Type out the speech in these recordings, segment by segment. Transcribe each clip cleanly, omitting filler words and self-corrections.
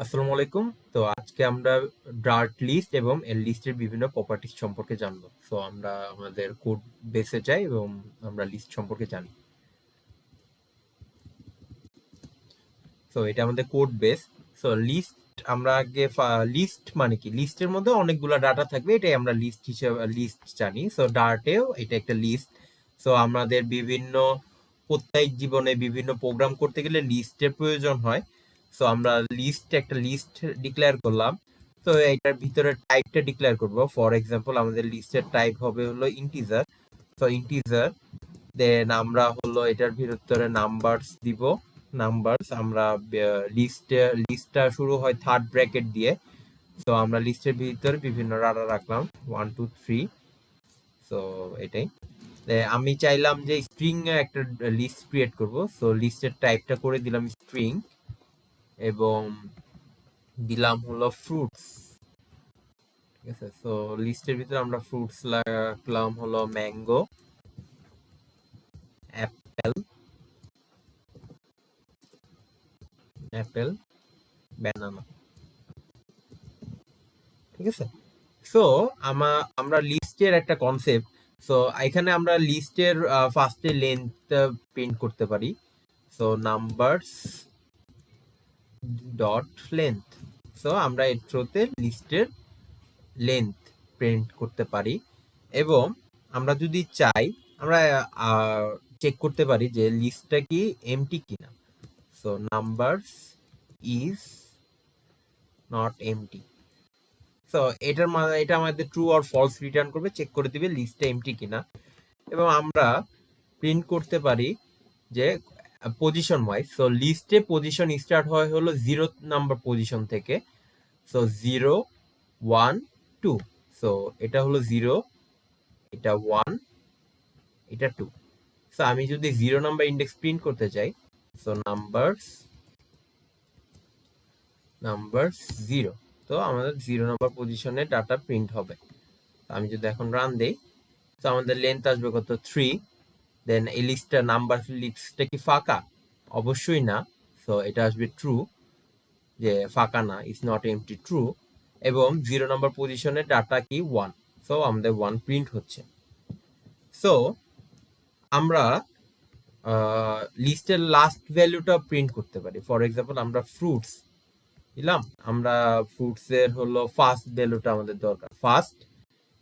আসসালামু আলাইকুম। তো আজকে আমরা ডার্ট লিস্ট এবং এর লিস্টের বিভিন্ন প্রপার্টিজ সম্পর্কে জানবো। সো আমরা আমাদের কোড বেসে যাই এবং আমরা লিস্ট সম্পর্কে জানি। সো এটা আমাদের কোড বেস। সো লিস্ট আমরা আগে লিস্ট মানে কি, লিস্টের মধ্যে অনেকগুলো ডাটা থাকবে, এটাই আমরা লিস্ট হিসেবে লিস্ট জানি। সো ডার্টেও এটা একটা লিস্ট। সো আমাদের বিভিন্ন প্রত্যেক জীবনে বিভিন্ন প্রোগ্রাম করতে গেলে লিস্টের প্রয়োজন হয়। সো আমরা একটা লিস্ট ডিক্লেয়ার করলাম। তো এটার ভিতরে টাইপটা ডিক্লেয়ার করব। ফর এক্সাম্পল আমাদের লিস্টের টাইপ হবে হলো ইন্টিজার। তো ইন্টিজার, দেন আমরা হলো এটার ভিতরে নাম্বারস দিব। নাম্বারস আমরা লিস্টটা শুরু হয় থার্ড ব্র্যাকেট দিয়ে। তো আমরা লিস্টের ভিতরে বিভিন্ন ডাটা রাখলাম 1 2 3। সো এটাই। আমি চাইলাম যে স্ট্রিং এ একটা লিস্ট ক্রিয়েট করব। সো লিস্টের টাইপটা করে দিলাম স্ট্রিং এবং দিলাম হলো ফ্রুটস। ঠিক আছে, সো লিস্টের ভিতরে আমরা ফ্রুটস রাখলাম হলো ম্যাঙ্গো, অ্যাপেল, ব্যানানা। ঠিক আছে। সো আমরা লিস্টের একটা কনসেপ্ট। সো এখানে আমরা লিস্টের ফার্স্টে লেন্থ প্রিন্ট করতে পারি। So numbers dot length. So আমরা এর থ্রুতে লিস্টের লেন্থ প্রিন্ট করতে পারি এবং আমরা যদি চাই আমরা চেক করতে পারি যে লিস্টটা কি এমটি কিনা। So numbers is not empty. So এটা আমাদের ট্রু অর ফলস রিটার্ন করবে, চেক করে দিবে লিস্টটা এমটি কিনা। এবং আমরা প্রিন্ট করতে পারি যে পজিশন ওয়াইজ। সো লিস্টে পজিশন স্টার্ট হয় হলো 0 নাম্বার পজিশন থেকে। সো 0 1 2। সো এটা হলো 0, এটা 1, এটা 2। সো আমি যদি 0 নাম্বার ইন্ডেক্স প্রিন্ট করতে চাই, সো নাম্বারস 0। তো আমাদের 0 নাম্বার পজিশনে ডাটা প্রিন্ট হবে। আমি যদি এখন রান দেই, তো আমাদের লেন্থ আসবে কত 3। দেন এই লিস্টটা কি ফাঁকা? অবশ্যই না। সো এটা আসবে ট্রু, যে ফাঁকা না, ইজ নট এমটি, ট্রু। এবং 0 নাম্বার পজিশনে ডাটা কি 1। সো আমাদের 1 প্রিন্ট হচ্ছে। সো আমরা লিস্টের লাস্ট ভ্যালুটা প্রিন্ট করতে পারি। ফর এক্সাম্পল আমরা ফ্রুটস দিলাম, আমরা ফ্রুটস এর হলো ফার্স্ট ভ্যালুটা আমাদের দরকার, ফার্স্ট,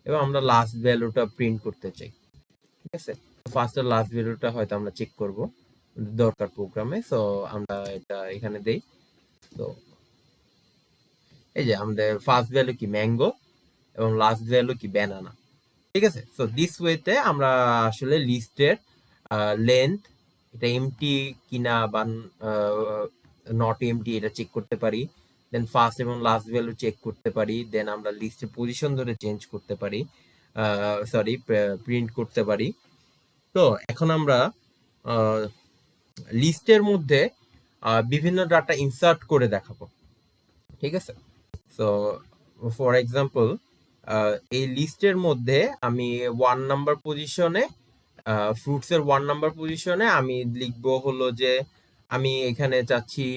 এবং আমরা লাস্ট ভ্যালুটা প্রিন্ট করতে চাই। ঠিক আছে, ফার্স্ট আর লাস্ট ভ্যালুটা হয়তো আমরা চেক করব দরকার প্রোগ্রামে। সো আমরা এটা এখানে দেই। তো এই যে আমাদের ফার্স্ট ভ্যালু কি ম্যাঙ্গো এবং লাস্ট ভ্যালু কি ব্যানানা। ঠিক আছে, সো দিস ওয়েতে আমরা আসলে লিস্টের লেন্থ, এটা এমটি কিনা বা নট এমটি এটা চেক করতে পারি। দেন ফার্স্ট এবং লাস্ট ভ্যালু চেক করতে পারি। দেন আমরা লিস্টের পজিশন ধরে চেঞ্জ করতে পারি, প্রিন্ট করতে পারি। তো এখন আমরা লিস্টের মধ্যে বিভিন্ন ডাটা ইনসার্ট করে দেখাবো। ঠিক আছে, সো ফর এক্সাম্পল এই লিস্টের মধ্যে আমি 1 নাম্বার পজিশনে, ফ্রুটস এর 1 নাম্বার পজিশনে আমি লিখবো হলো যে আমি এখানে চাচ্ছি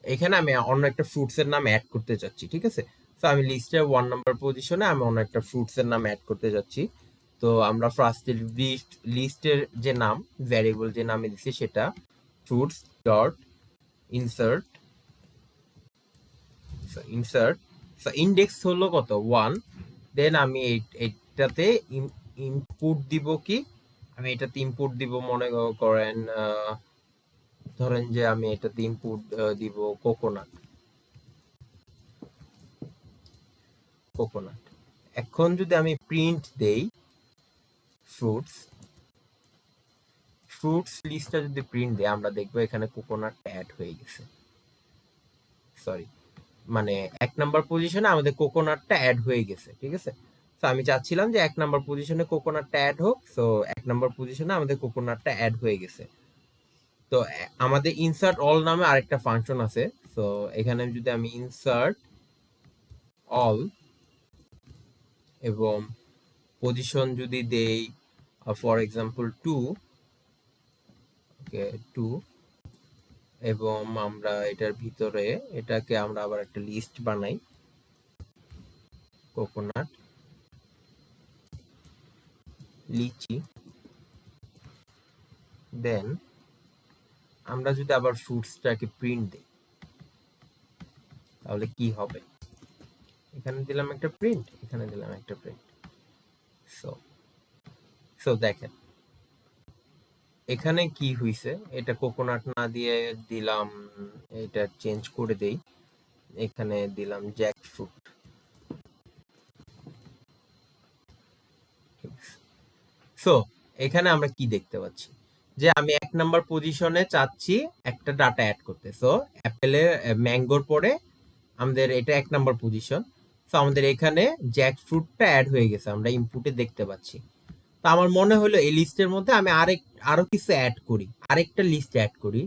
এখানে আমি অন্য একটা ফ্রুটস এর নাম অ্যাড করতে চাচ্ছি। ঠিক আছে, তো আমি লিস্টের 1 নাম্বার পজিশনে আমি অন্য একটা ফ্রুটস এর নাম অ্যাড করতে যাচ্ছি। তো আমরা ফার্স্টে লিস্টের যে নাম, ভ্যারিয়েবল যে নামে দিচ্ছি সেটা fruits dot insert. Insert index হলো কত 1। দেন আমি এইটাতে ইনপুট দিব কি, আমি এটাতে ইনপুট দিব মনে করেন ধরেন যে আমি এটাতে ইনপুট দিব কোকোনাট। কোকোনাট এখন যদি আমি প্রিন্ট দেই ফ্রুটস, লিস্টটা যদি প্রিন্ট দেই আমরা দেখবো এখানে কোকোনাটটা অ্যাড হয়ে গেছে। সরি, মানে 1 নাম্বার পজিশনে আমাদের কোকোনাটটা অ্যাড হয়ে গেছে। ঠিক আছে, তো আমি চাচ্ছিলাম যে 1 নাম্বার পজিশনে কোকোনাটটা অ্যাড হোক। সো 1 নাম্বার পজিশনে আমাদের কোকোনাটটা অ্যাড হয়ে গেছে। তো আমাদের ইনসার্ট অল নামে আরেকটা ফাংশন আছে। সো এখানে যদি আমি ইনসার্ট অল এবং পজিশন যদি দেই ফর এক্সাম্পল 2, ওকে 2, এবং আমরা এটার ভিতরে এটাকে আমরা আবার একটা লিস্ট বানাই, কোকোনাট, লিচি। দেন আমরা যদি আবার ফ্রুটসটাকে প্রিন্ট দিই তাহলে কি হবে? এখানে দিলাম একটা প্রিন্ট, এখানে দিলাম একটা প্রিন্ট। সো সো দেখেন এখানে কি হইছে, এটা কোকোনাট না দিয়ে দিলাম, এটা চেঞ্জ করে দেই, এখানে দিলাম জ্যাক ফ্রুট। সো এখানে আমরা কি দেখতে পাচ্ছি যে আমি 1 নাম্বার পজিশনে চাচ্ছি একটা ডাটা অ্যাড করতে। সো অ্যাপেলের ম্যাঙ্গোর পরে আমাদের এটা 1 নাম্বার পজিশন। সো আমাদের এখানে জ্যাক ফ্রুটটা অ্যাড হয়ে গেছে, আমরা ইনপুটে দেখতে পাচ্ছি। তো আমার মনে হলো এই লিস্টের মধ্যে আমি আরো কিছু অ্যাড করি, আরেকটা লিস্ট অ্যাড করি।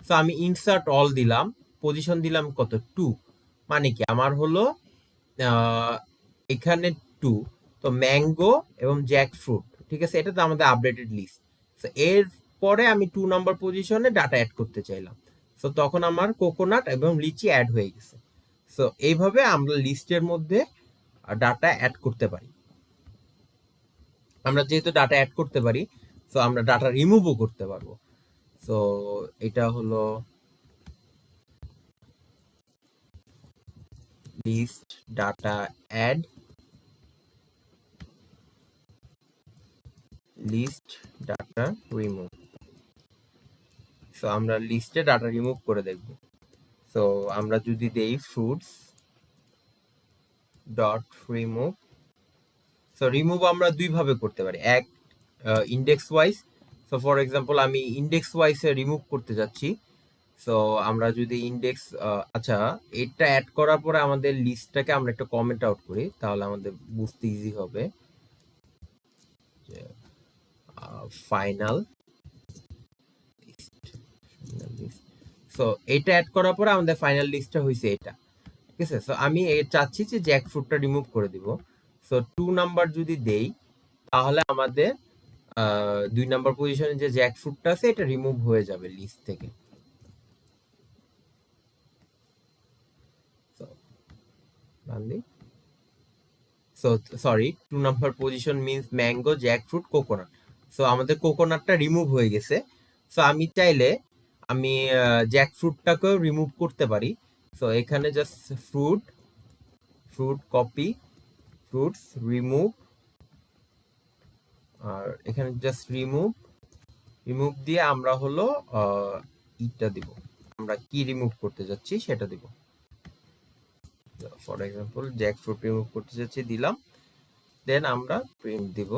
সো আমি ইনসার্ট অল দিলাম, পজিশন দিলাম কত 2, মানে কি আমার হলো আহ, এখানে 2, তো ম্যাঙ্গো এবং জ্যাক ফ্রুট, ঠিক আছে, এটা তো আমাদের আপডেটেড লিস্ট। তো এর পরে আমি 2 নাম্বার পজিশনে ডাটা অ্যাড করতে চাইলাম, তো তখন আমার কোকোনাট এবং লিচি অ্যাড হয়ে গেছে। সো এইভাবে আমরা লিস্টের মধ্যে ডাটা অ্যাড করতে পারি। আমরা যেহেতু ডাটা অ্যাড করতে পারি, সো আমরা ডাটা রিমুভও করতে পারবো। সো এটা হলো list data add, list data remove. So আমরা লিস্টে ডাটা রিমুভ করে দেখব। সো আমরা যদি দেই fruits dot remove, so remove আমরা দুই ভাবে করতে পারি, এক index wise. So for example আমি ইন্ডেক্স ওয়াইজে রিমুভ করতে যাচ্ছি। সো আমরা যদি ইন্ডেক্স, আচ্ছা, এটা অ্যাড করার পরে আমাদের লিস্টটাকে আমরা একটা কমেন্ট আউট করি, তাহলে আমাদের বুঝতে ইজি হবে যে ফাইনাল লিস্ট। সো এটা অ্যাড করার পরে আমাদের ফাইনাল লিস্টটা হয়েছে এটা, ঠিক আছে। সো আমি চাচ্ছি যে জ্যাক ফ্রুটটা রিমুভ করে দিব। সো 2 নাম্বার যদি দেই তাহলে আমাদের 2 নাম্বার পজিশনে যে জ্যাক ফ্রুটটা আছে এটা রিমুভ হয়ে যাবে লিস্ট থেকে। So, run দিই। So sorry, 2 number position means mango, Jack fruit, coconut. So আমাদের কোকোনাটটা রিমুভ হয়ে গেছে। সো আমি চাইলে আমি জ্যাক ফ্রুটটাকেও রিমুভ করতে পারি। সো এখানে just fruit, fruit copy, fruits remove, আর এখানে জাস্ট রিমুভ, রিমুভ দিয়ে আমরা হলো ইটা দিব, আমরা কি রিমুভ করতে যাচ্ছি সেটা দিব। For example Jack fruit remove করতে যাচ্ছি, দিলাম। দেন আমরা প্রিন্ট দিব,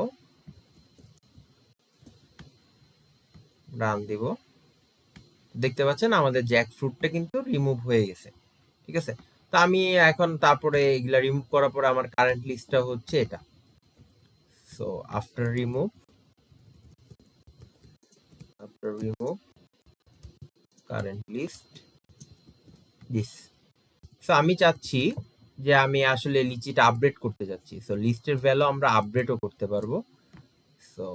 রান দিব। দেখতে পাচ্ছেন আমাদের জ্যাক ফ্রুটটা কিন্তু রিমুভ হয়ে গেছে, ঠিক আছে। তো আমি এখন তারপরে এগুলা রিমুভ করার পরে আমার কারেন্ট লিস্টটা হচ্ছে এটা। So after remove, after remove current list this. So আমি চাচ্ছি যে আমি আসলে লিচিটা আপডেট করতে যাচ্ছি। সো লিস্টের ভ্যালু আমরা আপডেটও করতে পারবো। So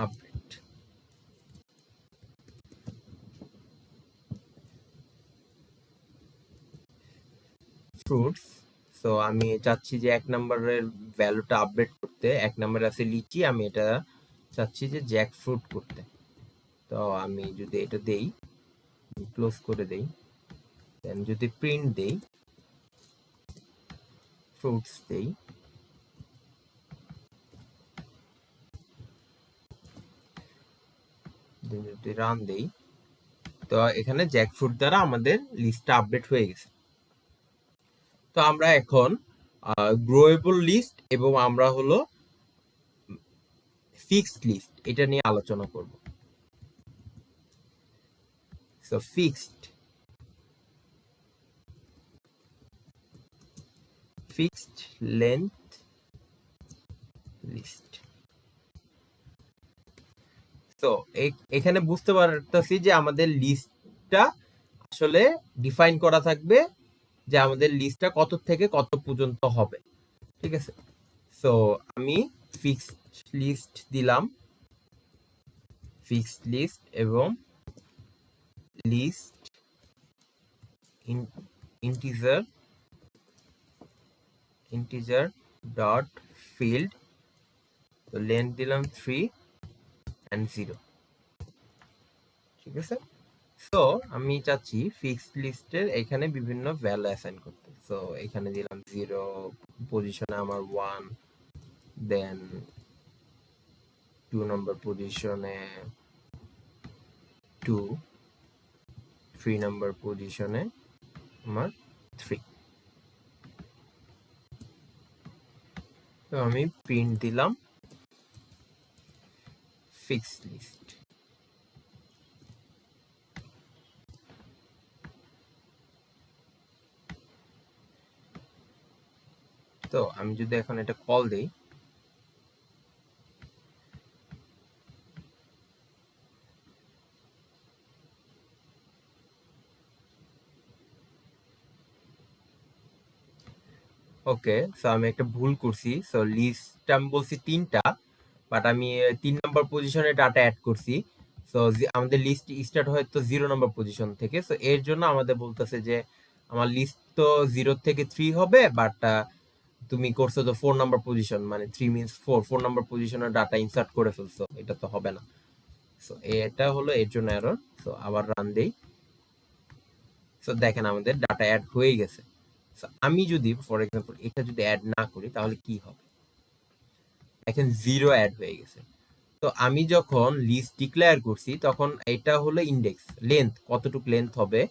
update fruits. সো আমি চাচ্ছি যে 1 নাম্বারের ভ্যালুটা আপডেট করতে, 1 নাম্বারে আছে লিচি, আমি এটা চাচ্ছি যে জ্যাক ফ্রুট করতে। তো আমি যদি এটা দেই, ক্লোজ করে দেই, দেন যদি প্রিন্ট দেই, ফ্রুটস দেই, যদি রান দেই, তো এখানে জ্যাক ফ্রুট দ্বারা আমাদের লিস্টটা আপডেট হয়ে গেছে। তো আমরা এখন গ্রোয়েবল লিস্ট এবং আমরা হলো ফিক্সড লিস্ট এটা নিয়ে আলোচনা করব। So fixed length list. তো এখানে বুঝতে পারতেছি যে আমাদের লিস্টটা আসলে ডিফাইন করা থাকবে যে আমাদের লিস্টটা কত থেকে কত পর্যন্ত হবে, ঠিক আছে। সো আমি ফিক্সড লিস্ট দিলাম, ফিক্সড লিস্ট এবং লিস্ট ইন্টিজার ডট ফিল্ড, তো লেন্থ দিলাম 3 and 0। ঠিক আছে, সো আমি চাচ্ছি ফিক্সড লিস্টের এখানে বিভিন্ন ভ্যালু অ্যাসাইন করতে। সো এখানে দিলাম 0, পজিশনে আমার 1, দেন 2 নম্বর পজিশনে 2, 3 নম্বর পজিশনে আমার 3। তো আমি প্রিন্ট দিলাম ফিক্সড লিস্ট। তো আমি যদি এখন এটা কল দেই, ওকে, সো আমি একটা ভুল করছি। সো লিস্ট আমি বলছি 3টা, বাট আমি 3 নম্বর পজিশনে ডাটা অ্যাড করছি। সো আমাদের লিস্ট স্টার্ট হয়তো 0 নম্বর পজিশন থেকে। সো এর জন্য আমাদের বলতেছে যে আমার লিস্ট তো 0 থেকে 3 হবে, বাট তুমি করছো তো 4 নম্বর পজিশন, মানে 3 মিনস 4 নম্বর পজিশনে ডাটা ইনসার্ট করে ফেলছো, এটা তো হবে না। সো এটা হলো এর জন্য এরর। সো আবার রান দেই। সো দেখেন আমাদের ডাটা অ্যাড হয়ে গেছে। সো আমি যদি ফর এক্সাম্পল এটা যদি অ্যাড না করি তাহলে কি হবে? দেখেন 0 অ্যাড হয়ে গেছে। তো আমি যখন লিস্ট ডিক্লেয়ার করছি তখন এটা হলো ইন্ডেক্স লেন্থ, কতটুকু লেন্থ হবে,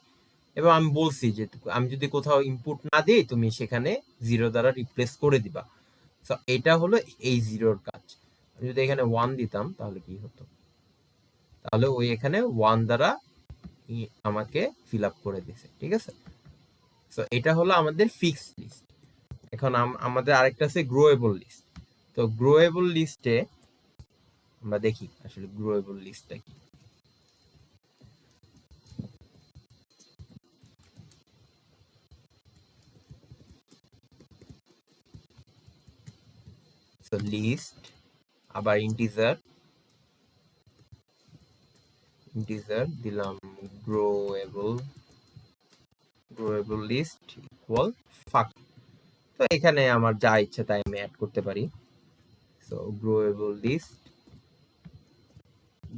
এবং আমি বলছি যে আমি যদি কোথাও ইনপুট না দিই তুমি সেখানে 0 দ্বারা রিপ্লেস করে দিবা। সো এটা হলো এই 0-র কাজ। আমি যদি এখানে 1 দিতাম তাহলে কি হতো? তাহলে ওই এখানে 1 দ্বারা আমাকে ফিল আপ করে দিছে। ঠিক আছে, সো এটা হলো আমাদের ফিক্সড লিস্ট। এখন আমাদের আরেকটা আছে গ্রোয়েবল লিস্ট। তো গ্রোয়েবল লিস্টে আমরা দেখি আসলে গ্রোয়েবল লিস্টটা কি। সো লিস্ট, আবার ইন্টিজার দিলাম গ্রোয়েবল লিস্ট ইকুয়াল ফাঁকা। তো এখানে আমার যা ইচ্ছা তাই আমি অ্যাড করতে পারি। সো গ্রোয়েবল লিস্ট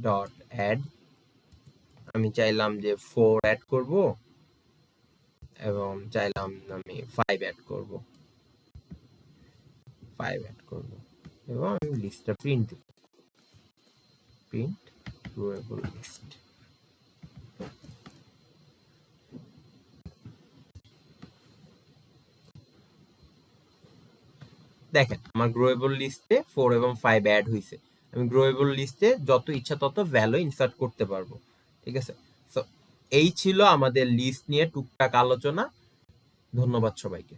ডট অ্যাড, আমি চাইলাম যে 4 অ্যাড করব এবং চাইলাম আমি 5 অ্যাড করব এবং আমি লিস্টটা প্রিন্ট দিব। Print growable list. দেখেন আমার গ্রোয়েবল লিস্টে 4 এবং 5 অ্যাড হয়েছে। আমি গ্রোয়েবল লিস্টে যত ইচ্ছা তত ভ্যালু ইনসার্ট করতে পারবো। ঠিক আছে, সো এই ছিল আমাদের লিস্ট নিয়ে টুকটাক আলোচনা। ধন্যবাদ সবাইকে।